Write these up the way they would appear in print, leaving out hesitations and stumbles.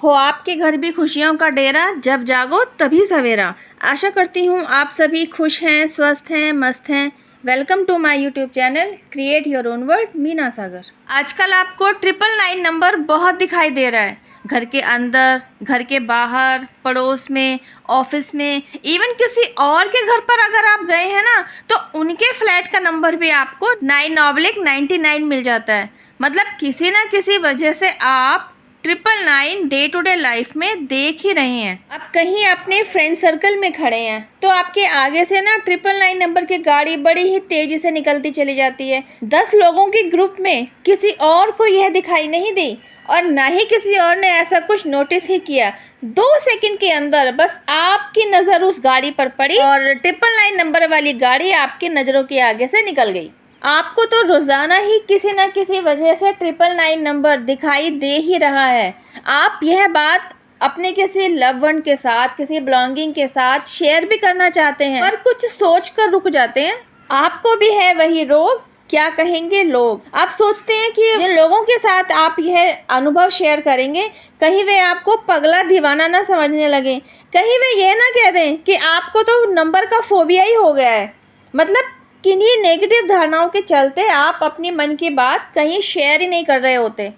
हो आपके घर भी खुशियों का डेरा, जब जागो तभी सवेरा। आशा करती हूँ आप सभी खुश हैं, स्वस्थ हैं, मस्त हैं। Welcome to my YouTube channel create your own world, Meena Sagar. आजकल आपको 999 नंबर बहुत दिखाई दे रहा है। घर के अंदर, घर के बाहर, पड़ोस में, ऑफिस में, इवन किसी और के घर पर अगर आप गए हैं ना, तो उनके फ्लैट का नंबर भी आपको 9/99 मिल जाता है। मतलब किसी ना किसी वजह से आप 999 डे टू डे लाइफ में देख ही रहे हैं। अब कहीं अपने फ्रेंड सर्कल में खड़े हैं तो आपके आगे से ना 999 नंबर की गाड़ी बड़ी ही तेजी से निकलती चली जाती है। 10 लोगों के ग्रुप में किसी और को यह दिखाई नहीं दी और ना ही किसी और ने ऐसा कुछ नोटिस ही किया। 2 सेकंड के अंदर बस आपकी नज़र उस गाड़ी पर पड़ी और 999 नंबर वाली गाड़ी आपकी नज़रों के आगे से निकल गई। आपको तो रोज़ाना ही किसी न किसी वजह से 999 नंबर दिखाई दे ही रहा है। आप यह बात अपने किसी लव वन के साथ, किसी बिलोंगिंग के साथ शेयर भी करना चाहते हैं, पर कुछ सोच कर रुक जाते हैं। आपको भी है वही रोग, क्या कहेंगे लोग। आप सोचते हैं कि जिन लोगों के साथ आप यह अनुभव शेयर करेंगे, कहीं वे आपको पगला दीवाना ना समझने लगे, कहीं वे ये ना कह दें कि आपको तो नंबर का फोबिया ही हो गया है। मतलब किन्हीं नेगेटिव धारणाओं के चलते आप अपनी मन की बात कहीं शेयर ही नहीं कर रहे होते,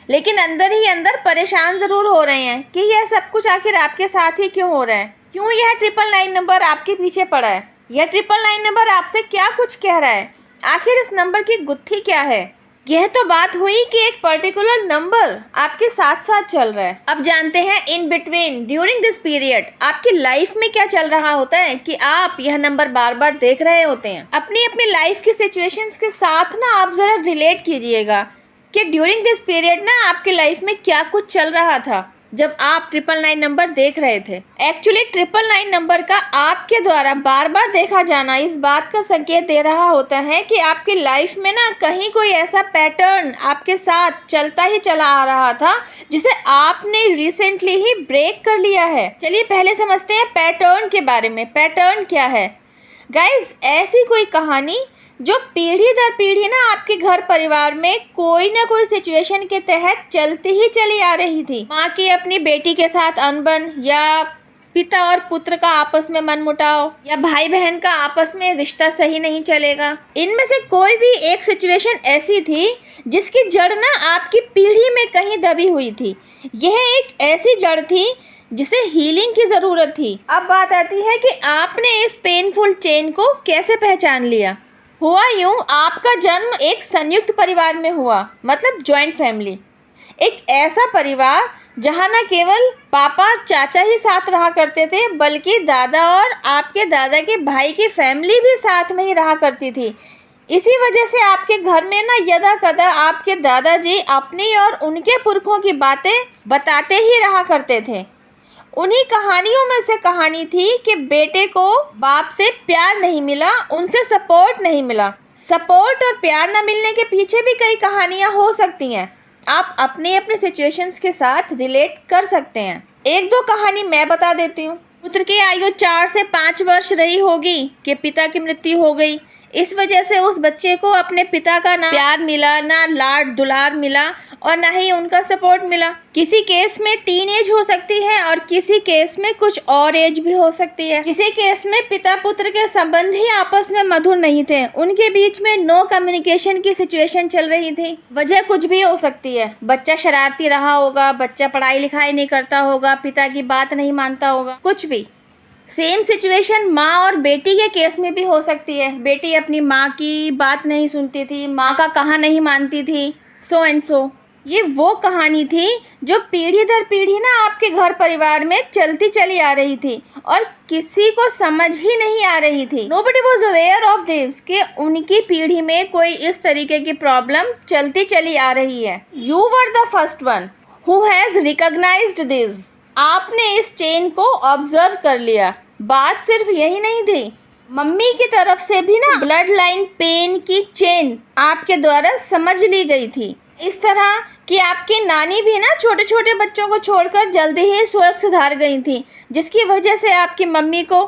लेकिन अंदर ही अंदर परेशान ज़रूर हो रहे हैं कि यह सब कुछ आखिर आपके साथ ही क्यों हो रहा है। क्यों यह 999 नंबर आपके पीछे पड़ा है। यह 999 नंबर आपसे क्या कुछ कह रहा है। आखिर इस नंबर की गुत्थी क्या है। यह तो बात हुई कि एक पर्टिकुलर नंबर आपके साथ साथ चल रहा है। अब जानते हैं in between, during this period आपकी लाइफ में क्या चल रहा होता है कि आप यह नंबर बार बार देख रहे होते हैं। अपनी अपनी लाइफ की सिचुएशंस के साथ ना आप ज़रा रिलेट कीजिएगा कि ड्यूरिंग दिस पीरियड ना आपकी लाइफ में क्या कुछ चल रहा था जब आप 999 नंबर देख रहे थे। एक्चुअली 999 नंबर का आपके द्वारा बार बार देखा जाना इस बात का संकेत दे रहा होता है कि आपकी लाइफ में ना कहीं कोई ऐसा पैटर्न आपके साथ चलता ही चला आ रहा था जिसे आपने रिसेंटली ही ब्रेक कर लिया है। चलिए पहले समझते हैं पैटर्न के बारे में। पैटर्न क्या है गाइज? ऐसी कोई कहानी जो पीढ़ी दर पीढ़ी ना आपके घर परिवार में कोई ना कोई सिचुएशन के तहत चलती ही चली आ रही थी। माँ की अपनी बेटी के साथ अनबन, या पिता और पुत्र का आपस में मनमुटाव, या भाई बहन का आपस में रिश्ता सही नहीं चलेगा। इनमें से कोई भी एक सिचुएशन ऐसी थी जिसकी जड़ ना आपकी पीढ़ी में कहीं दबी हुई थी। यह एक ऐसी जड़ थी जिसे हीलिंग की ज़रूरत थी। अब बात आती है कि आपने इस पेनफुल चेन को कैसे पहचान लिया। हुआ यूँ, आपका जन्म एक संयुक्त परिवार में हुआ, मतलब जॉइंट फैमिली। एक ऐसा परिवार जहाँ न केवल पापा चाचा ही साथ रहा करते थे, बल्कि दादा और आपके दादा के भाई की फैमिली भी साथ में ही रहा करती थी। इसी वजह से आपके घर में ना यदा कदा आपके दादाजी अपनी और उनके पुरखों की बातें बताते ही रहा करते थे। उन्हीं कहानियों में से कहानी थी कि बेटे को बाप से प्यार नहीं मिला, उनसे सपोर्ट नहीं मिला। सपोर्ट और प्यार न मिलने के पीछे भी कई कहानियां हो सकती हैं। आप अपने अपने सिचुएशंस के साथ रिलेट कर सकते हैं। 1-2 कहानी मैं बता देती हूँ। पुत्र की आयु 4 से 5 वर्ष रही होगी कि पिता की मृत्यु हो गई। इस वजह से उस बच्चे को अपने पिता का ना प्यार मिला, ना लाड दुलार मिला और ना ही उनका सपोर्ट मिला। किसी केस में टीन एज हो सकती है और किसी केस में कुछ और एज भी हो सकती है। किसी केस में पिता पुत्र के संबंध ही आपस में मधुर नहीं थे, उनके बीच में नो कम्युनिकेशन की सिचुएशन चल रही थी। वजह कुछ भी हो सकती है। बच्चा शरारती रहा होगा, बच्चा पढ़ाई लिखाई नहीं करता होगा, पिता की बात नहीं मानता होगा, कुछ भी। सेम सिचुएशन माँ और बेटी के केस में भी हो सकती है। बेटी अपनी माँ की बात नहीं सुनती थी, माँ का कहा नहीं मानती थी, सो एंड सो। ये वो कहानी थी जो पीढ़ी दर पीढ़ी ना आपके घर परिवार में चलती चली आ रही थी और किसी को समझ ही नहीं आ रही थी। Nobody was aware of this कि उनकी पीढ़ी में कोई इस तरीके की प्रॉब्लम चलती चली आ रही है। You were the first one who has recognized this। आपने इस चेन को ऑब्जर्व कर लिया। बात सिर्फ यही नहीं थी, मम्मी की तरफ से भी ना ब्लड लाइन पेन की चेन आपके द्वारा समझ ली गई थी। इस तरह कि आपकी नानी भी ना छोटे छोटे बच्चों को छोड़कर जल्दी ही स्वर्ग सिधार गई थी, जिसकी वजह से आपकी मम्मी को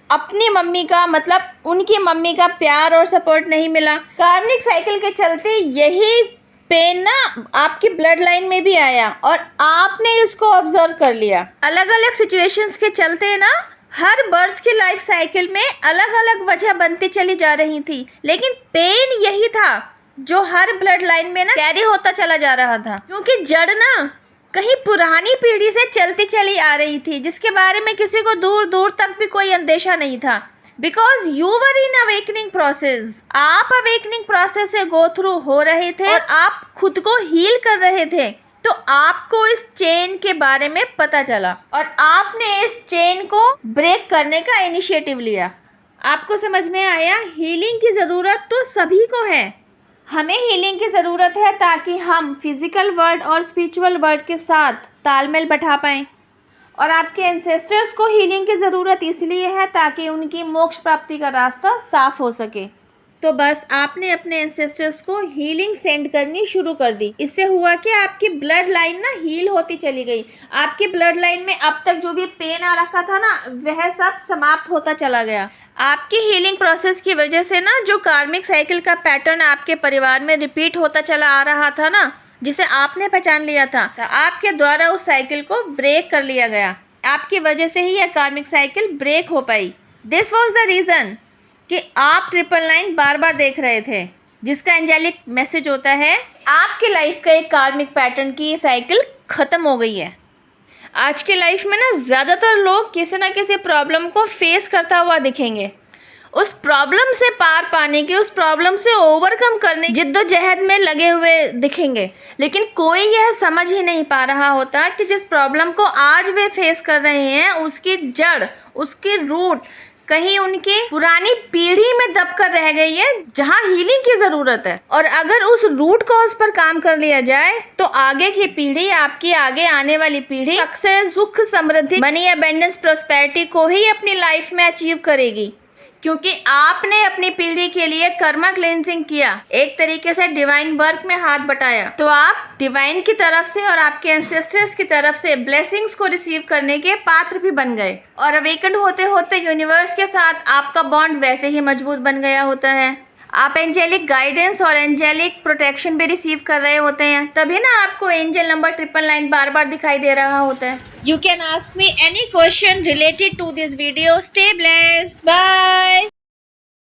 अपनी मम्मी का, मतलब उनकी मम्मी का प्यार और सपोर्ट नहीं मिला। कार्मिक साइकिल के चलते यही पेन ना आपकी ब्लड लाइन में भी आया और आपने इसको ऑब्जर्व कर लिया। अलग अलग सिचुएशंस के चलते ना हर बर्थ की लाइफ साइकिल में अलग अलग वजह बनती चली जा रही थी, लेकिन पेन यही था जो हर ब्लड लाइन में ना कैरी होता चला जा रहा था, क्योंकि जड़ ना कहीं पुरानी पीढ़ी से चलती चली आ रही थी, जिसके बारे में किसी को दूर दूर तक भी कोई अंदेशा नहीं था। Because you were in awakening process, आप अवेकनिंग प्रोसेस से गो थ्रू हो रहे थे और आप खुद को हील कर रहे थे, तो आपको इस चेन के बारे में पता चला और आपने इस चेन को ब्रेक करने का इनिशिएटिव लिया। आपको समझ में आया हीलिंग की ज़रूरत तो सभी को है। हमें हीलिंग की ज़रूरत है ताकि हम फिज़िकल वर्ल्ड और स्पिरिचुअल वर्ल्ड के साथ तालमेल बैठा पाएँ, और आपके एंसेस्टर्स को हीलिंग की ज़रूरत इसलिए है ताकि उनकी मोक्ष प्राप्ति का रास्ता साफ हो सके। तो बस आपने अपने एंसेस्टर्स को हीलिंग सेंड करनी शुरू कर दी। इससे हुआ कि आपकी ब्लड लाइन ना हील होती चली गई। आपकी ब्लड लाइन में अब तक जो भी पेन आ रखा था ना, वह सब समाप्त होता चला गया। आपकी हीलिंग प्रोसेस की वजह से ना जो कार्मिक साइकिल का पैटर्न आपके परिवार में रिपीट होता चला आ रहा था ना, जिसे आपने पहचान लिया था, तो आपके द्वारा उस साइकिल को ब्रेक कर लिया गया। आपकी वजह से ही यह कार्मिक साइकिल ब्रेक हो पाई। दिस वॉज द रीज़न कि आप 999 बार बार देख रहे थे, जिसका एंजेलिक मैसेज होता है आपकी लाइफ का एक कार्मिक पैटर्न की ये साइकिल ख़त्म हो गई है। आज के लाइफ में ना ज़्यादातर लोग किसी ना किसी प्रॉब्लम को फेस करता हुआ दिखेंगे, उस प्रॉब्लम से पार पाने की, उस प्रॉब्लम से ओवरकम करने की जिद्दोजहद में लगे हुए दिखेंगे, लेकिन कोई यह समझ ही नहीं पा रहा होता कि जिस प्रॉब्लम को आज वे फेस कर रहे हैं उसकी जड़, उसकी रूट कहीं उनकी पुरानी पीढ़ी में दब कर रह गई है, जहां हीलिंग की ज़रूरत है। और अगर उस रूट कॉज पर काम कर लिया जाए तो आगे की पीढ़ी, आपकी आगे आने वाली पीढ़ी सक्सेस, सुख, समृद्धि, मनी, अबंडेंस, प्रोस्पेरिटी को ही अपनी लाइफ में अचीव करेगी, क्योंकि आपने अपनी पीढ़ी के लिए कर्मा क्लेंजिंग किया, एक तरीके से डिवाइन वर्क में हाथ बटाया। तो आप डिवाइन की तरफ से और आपके एंसेस्टर्स की तरफ से ब्लेसिंग्स को रिसीव करने के पात्र भी बन गए, और अवेकन होते होते यूनिवर्स के साथ आपका बॉन्ड वैसे ही मजबूत बन गया होता है। आप एंजेलिक गाइडेंस और एंजेलिक प्रोटेक्शन भी रिसीव कर रहे होते हैं, तभी ना आपको एंजल नंबर 999 बार बार दिखाई दे रहा होता है। You can ask me any question related to this video. Stay blessed. Bye.